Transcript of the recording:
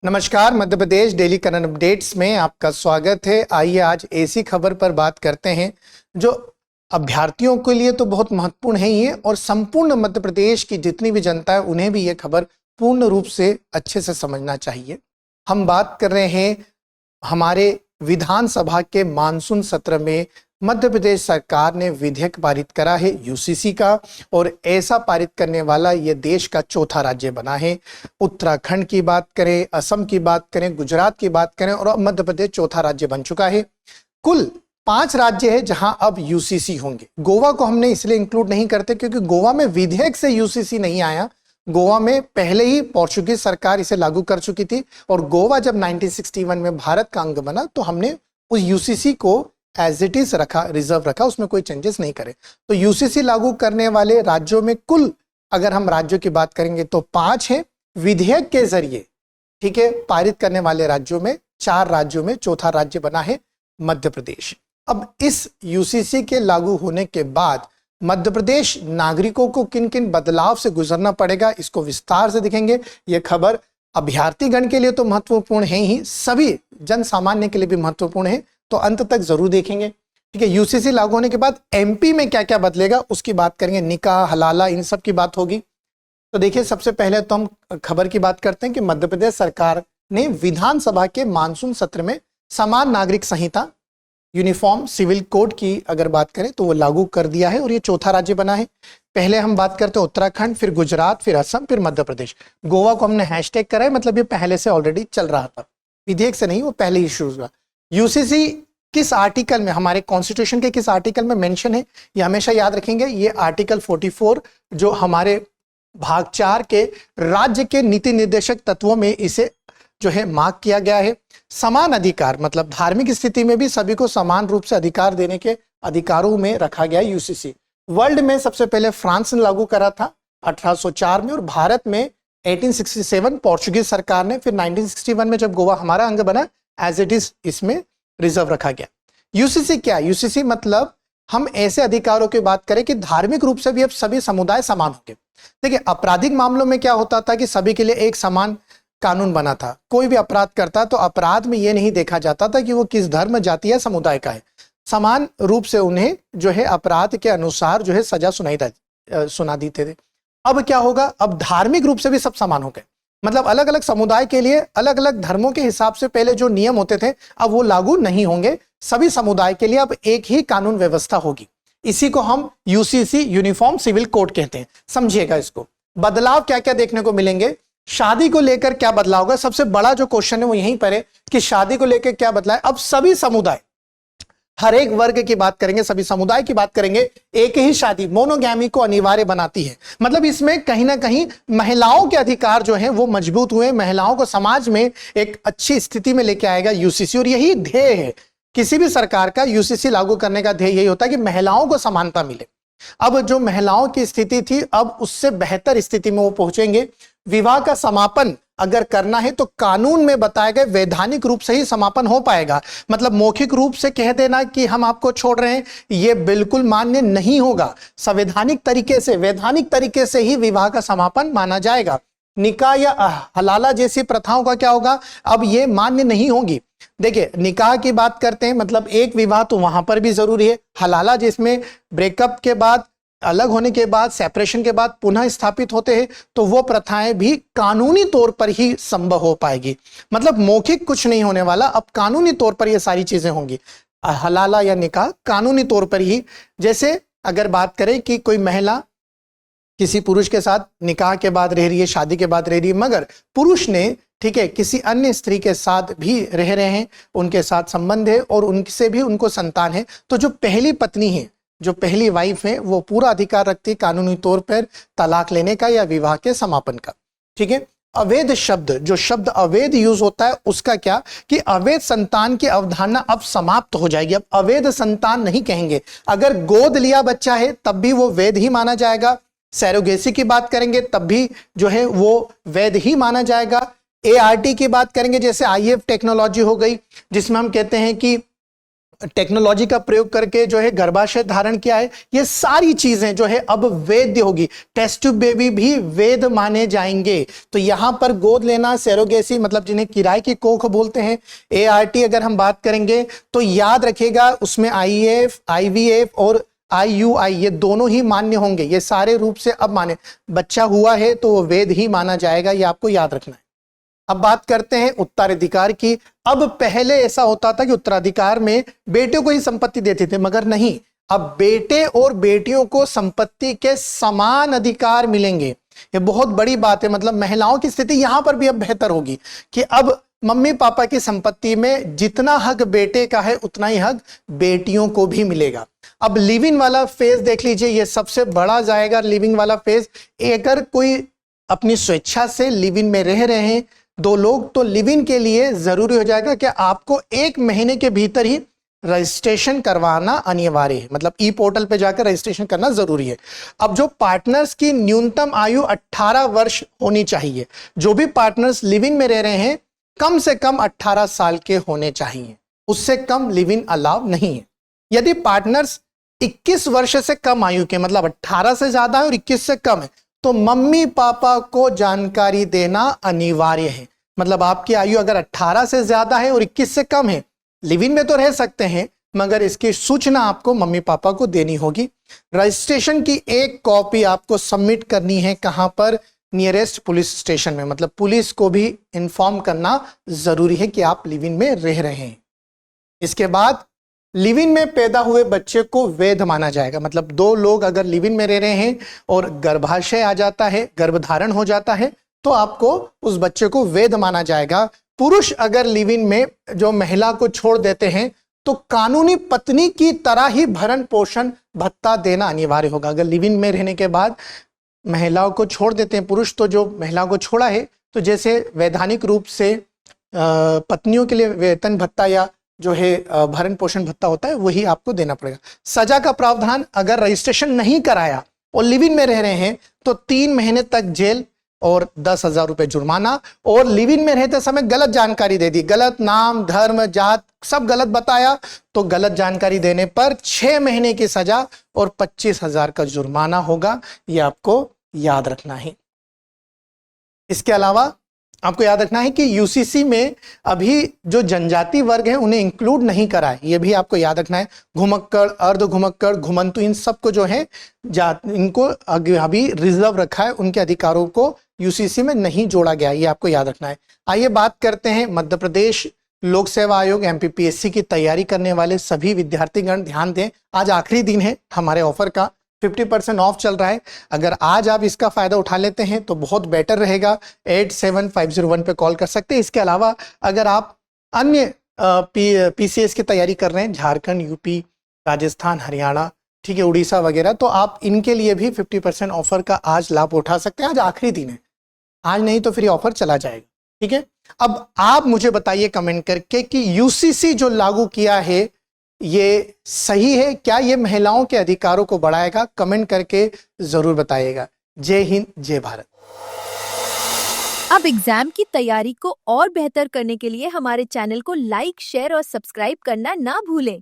नमस्कार, Madhya Pradesh daily current updates में आपका स्वागत है। आइए आज ऐसी खबर पर बात करते हैं जो अभ्यर्थियों के लिए तो बहुत महत्वपूर्ण है ही है और संपूर्ण मध्य प्रदेश की जितनी भी जनता है उन्हें भी ये खबर पूर्ण रूप से अच्छे से समझना चाहिए। हम बात कर रहे हैं हमारे विधानसभा के मानसून सत्र में मध्य प्रदेश सरकार ने विधेयक पारित करा है यूसीसी का, और ऐसा पारित करने वाला ये देश का चौथा राज्य बना है। उत्तराखंड की बात करें, असम की बात करें, गुजरात की बात करें और अब मध्य प्रदेश चौथा राज्य बन चुका है। कुल 5 राज्य है जहां अब यूसीसी होंगे। गोवा को हमने इसलिए इंक्लूड नहीं करते क्योंकि गोवा में विधेयक से यूसीसी नहीं आया। गोवा में पहले ही पोर्चुगीज सरकार इसे लागू कर चुकी थी और गोवा जब 1961 में भारत का अंग बना तो हमने उस यूसीसी को एज इट इज रखा, रिजर्व रखा, उसमें कोई चेंजेस नहीं करे। तो यूसीसी लागू करने वाले राज्यों में कुल अगर हम राज्यों की बात करेंगे तो 5 हैं। विधेयक के जरिए ठीक है पारित करने वाले राज्यों में 4 राज्यों में चौथा राज्य बना है मध्य प्रदेश। अब इस यूसीसी के लागू होने के बाद मध्य प्रदेश नागरिकों को किन किन बदलाव से गुजरना पड़ेगा इसको विस्तार से दिखेंगे। यह खबर अभ्यर्थीगण के लिए तो महत्वपूर्ण है ही, सभी जन सामान्य के लिए भी महत्वपूर्ण है, तो अंत तक जरूर देखेंगे। ठीक है, यूसीसी लागू होने के बाद एमपी में क्या क्या बदलेगा उसकी बात करेंगे। निकाह, हलाला, इन सब की बात होगी। तो देखिए, सबसे पहले तो हम खबर की बात करते हैं कि मध्य प्रदेश सरकार ने विधानसभा के मानसून सत्र में समान नागरिक संहिता, यूनिफॉर्म सिविल कोड की अगर बात करें तो वो लागू कर दिया है और ये चौथा राज्य बना है। पहले हम बात करते हैं उत्तराखंड, फिर गुजरात, फिर असम, फिर मध्य प्रदेश। गोवा को हमने हैशटैग करा है, मतलब ये पहले से ऑलरेडी चल रहा था, विधेयक से नहीं, वो पहले ही शुरू हुआ। यूसीसी किस आर्टिकल में, हमारे कॉन्स्टिट्यूशन के किस आर्टिकल में मेंशन है ये हमेशा याद रखेंगे। ये आर्टिकल 44 जो हमारे भाग 4 के राज्य के नीति निर्देशक तत्वों में इसे जो है मार्क किया गया है। समान अधिकार, मतलब धार्मिक स्थिति में भी सभी को समान रूप से अधिकार देने के अधिकारों में रखा गया है यूसीसी। वर्ल्ड में सबसे पहले फ्रांस ने लागू करा था 1804 में और भारत में 1867 पोर्चुगीज सरकार ने, फिर 1961 में जब गोवा हमारा अंग बना एज इट इज इसमें रिजर्व रखा गया। यूसीसी क्या? यूसीसी मतलब हम ऐसे अधिकारों की बात करें कि धार्मिक रूप से भी अब सभी समुदाय समान होंगे। देखिए, आपराधिक मामलों में क्या होता था कि सभी के लिए एक समान कानून बना था। कोई भी अपराध करता तो अपराध में यह नहीं देखा जाता था कि वो किस धर्म, जाति या समुदाय का है। समान रूप से उन्हें जो है अपराध के अनुसार जो है सजा सुना देते थे। अब क्या होगा? अब धार्मिक रूप से भी सब समान हो गए, मतलब अलग अलग समुदाय के लिए अलग अलग धर्मों के हिसाब से पहले जो नियम होते थे अब वो लागू नहीं होंगे। सभी समुदाय के लिए अब एक ही कानून व्यवस्था होगी। इसी को हम यूसीसी, यूनिफॉर्म सिविल कोड कहते हैं। समझिएगा इसको। बदलाव क्या क्या देखने को मिलेंगे। शादी को लेकर क्या बदलाव होगा? सबसे बड़ा जो क्वेश्चन है वो यहीं पर है कि शादी को लेकर क्या बदला है। अब सभी समुदाय, हर एक वर्ग की बात करेंगे, सभी समुदाय की बात करेंगे, एक ही शादी मोनोगैमी को अनिवार्य बनाती है। मतलब इसमें कहीं ना कहीं महिलाओं के अधिकार जो हैं वो मजबूत हुए, महिलाओं को समाज में एक अच्छी स्थिति में लेके आएगा यूसीसी। और यही ध्येय है किसी भी सरकार का। यूसीसी लागू करने का ध्येय यही होता है कि महिलाओं को समानता मिले। अब जो महिलाओं की स्थिति थी अब उससे बेहतर स्थिति में वो पहुंचेंगे। विवाह का समापन अगर करना है तो कानून में बताए गए वैधानिक रूप से ही समापन हो पाएगा। मतलब मौखिक रूप से कह देना कि हम आपको छोड़ रहे हैं ये बिल्कुल मान्य नहीं होगा। संवैधानिक तरीके से, वैधानिक तरीके से ही विवाह का समापन माना जाएगा। निकाह या हलाला जैसी प्रथाओं का क्या होगा? अब ये मान्य नहीं होगी। देखिए, निकाह की बात करते हैं, मतलब एक विवाह तो वहां पर भी जरूरी है। हलाला जिसमें ब्रेकअप के बाद, अलग होने के बाद, सेपरेशन के बाद पुनः स्थापित होते हैं, तो वो प्रथाएं भी कानूनी तौर पर ही संभव हो पाएगी। मतलब मौखिक कुछ नहीं होने वाला, अब कानूनी तौर पर ये सारी चीजें होंगी। हलाला या निकाह कानूनी तौर पर ही। जैसे अगर बात करें कि कोई महिला किसी पुरुष के साथ निकाह के बाद रह रही है, शादी के बाद रह रही है, मगर पुरुष ने ठीक है किसी अन्य स्त्री के साथ भी रह रहे हैं, उनके साथ संबंध है और उनसे भी उनको संतान है, तो जो पहली पत्नी है, जो पहली वाइफ है, वो पूरा अधिकार रखती है कानूनी तौर पर तलाक लेने का या विवाह के समापन का। ठीक है। अवैध शब्द, जो शब्द अवैध यूज होता है उसका क्या कि अवैध संतान की अवधारणा अब समाप्त हो जाएगी। अब अवैध संतान नहीं कहेंगे। अगर गोद लिया बच्चा है तब भी वो वैध ही माना जाएगा। सैरोगेसी की बात करेंगे तब भी जो है वो वैध ही माना जाएगा। एआरटी की बात करेंगे, जैसे आईएफ टेक्नोलॉजी हो गई जिसमें हम कहते हैं कि टेक्नोलॉजी का प्रयोग करके जो है गर्भाशय धारण किया है, ये सारी चीजें जो है अब वैध होगी। टेस्ट ट्यूब बेबी भी वैध माने जाएंगे। तो यहां पर गोद लेना, सैरोगेसी मतलब जिन्हें किराए की कोख बोलते हैं, ART अगर हम बात करेंगे तो याद रखिएगा उसमें IAF, IVF और IUI ये दोनों ही मान्य होंगे। ये सारे रूप से अब मान्य, बच्चा हुआ है तो वो वैध ही माना जाएगा, ये आपको याद रखना है। अब बात करते हैं उत्तराधिकार की। अब पहले ऐसा होता था कि उत्तराधिकार में बेटियों को ही संपत्ति देते थे, मगर नहीं, अब बेटे और बेटियों को संपत्ति के समान अधिकार मिलेंगे। ये बहुत बड़ी बात है। मतलब महिलाओं की स्थिति यहां पर भी अब बेहतर होगी कि अब मम्मी पापा की संपत्ति में जितना हक बेटे का है उतना ही हक बेटियों को भी मिलेगा। अब लिव इन वाला फेज देख लीजिए, ये सबसे बड़ा जाएगा लिविंग वाला फेज। अगर कोई अपनी स्वेच्छा से लिव इन में रह रहे हैं दो लोग, तो लिव इन के लिए जरूरी हो जाएगा कि आपको 1 महीने के भीतर ही रजिस्ट्रेशन करवाना अनिवार्य है। मतलब ई पोर्टल पे जाकर रजिस्ट्रेशन करना जरूरी है। अब जो पार्टनर्स की न्यूनतम आयु 18 वर्ष होनी चाहिए। जो भी पार्टनर्स लिव इन में रह रहे हैं कम से कम 18 साल के होने चाहिए, उससे कम लिव इन अलाउ नहीं है। यदि पार्टनर्स 21 वर्ष से कम आयु के, मतलब 18 से ज्यादा है और 21 से कम है, तो मम्मी पापा को जानकारी देना अनिवार्य है। मतलब आपकी आयु अगर 18 से ज्यादा है और 21 से कम है, लिव इन में तो रह सकते हैं मगर इसकी सूचना आपको मम्मी पापा को देनी होगी। रजिस्ट्रेशन की एक कॉपी आपको सबमिट करनी है, कहां पर? नियरेस्ट पुलिस स्टेशन में। मतलब पुलिस को भी इंफॉर्म करना जरूरी है कि आप लिव इन में रह रहे हैं। इसके बाद लिव इन में पैदा हुए बच्चे को वैध माना जाएगा। मतलब 2 लोग अगर लिव इन में रह रहे हैं और गर्भाशय आ जाता है, गर्भधारण हो जाता है, तो आपको उस बच्चे को वैध माना जाएगा। पुरुष अगर लिव इन में जो महिला को छोड़ देते हैं तो कानूनी पत्नी की तरह ही भरण पोषण भत्ता देना अनिवार्य होगा। अगर लिव इन में रहने के बाद महिलाओं को छोड़ देते हैं पुरुष, तो जो महिला को छोड़ा है तो जैसे वैधानिक रूप से पत्नियों के लिए वेतन भत्ता या जो है भरण पोषण भत्ता होता है वही आपको देना पड़ेगा। सजा का प्रावधान, अगर रजिस्ट्रेशन नहीं कराया और लिव इन में रह रहे हैं तो 3 महीने तक जेल और 10,000 रुपए जुर्माना। और लिव इन में रहते समय गलत जानकारी दे दी, गलत नाम, धर्म, जात सब गलत बताया, तो गलत जानकारी देने पर 6 महीने की सजा और 25,000 का जुर्माना होगा। यह आपको याद रखना है। इसके अलावा आपको याद रखना है कि यूसीसी में अभी जो जनजाति वर्ग है उन्हें इंक्लूड नहीं करा है, ये भी आपको याद रखना है। घुमक्कड़, अर्ध घुमक्कड़, घुमंतु, इन सबको जो है इनको अभी रिजर्व रखा है, उनके अधिकारों को यूसीसी में नहीं जोड़ा गया, ये आपको याद रखना है। आइए बात करते हैं मध्य प्रदेश लोक सेवा आयोग MPPSC की तैयारी करने वाले सभी विद्यार्थीगण ध्यान दें। आज आखिरी दिन है हमारे ऑफर का, 50% ऑफ चल रहा है। अगर आज आप इसका फायदा उठा लेते हैं तो बहुत बेटर रहेगा। 87501 पे कॉल कर सकते हैं। इसके अलावा अगर आप अन्य PCS की तैयारी कर रहे हैं, झारखंड, UP, राजस्थान, हरियाणा, ठीक है, उड़ीसा वगैरह, तो आप इनके लिए भी 50% ऑफर का आज लाभ उठा सकते हैं। आज आखिरी दिन है, आज नहीं तो फिर ऑफर चला जाएगा, ठीक है। अब आप मुझे बताइए कमेंट करके कि UCC जो लागू किया है ये सही है क्या? ये महिलाओं के अधिकारों को बढ़ाएगा? कमेंट करके जरूर बताइएगा। जय हिंद, जय भारत। अब एग्जाम की तैयारी को और बेहतर करने के लिए हमारे चैनल को लाइक, शेयर और सब्सक्राइब करना ना भूलें।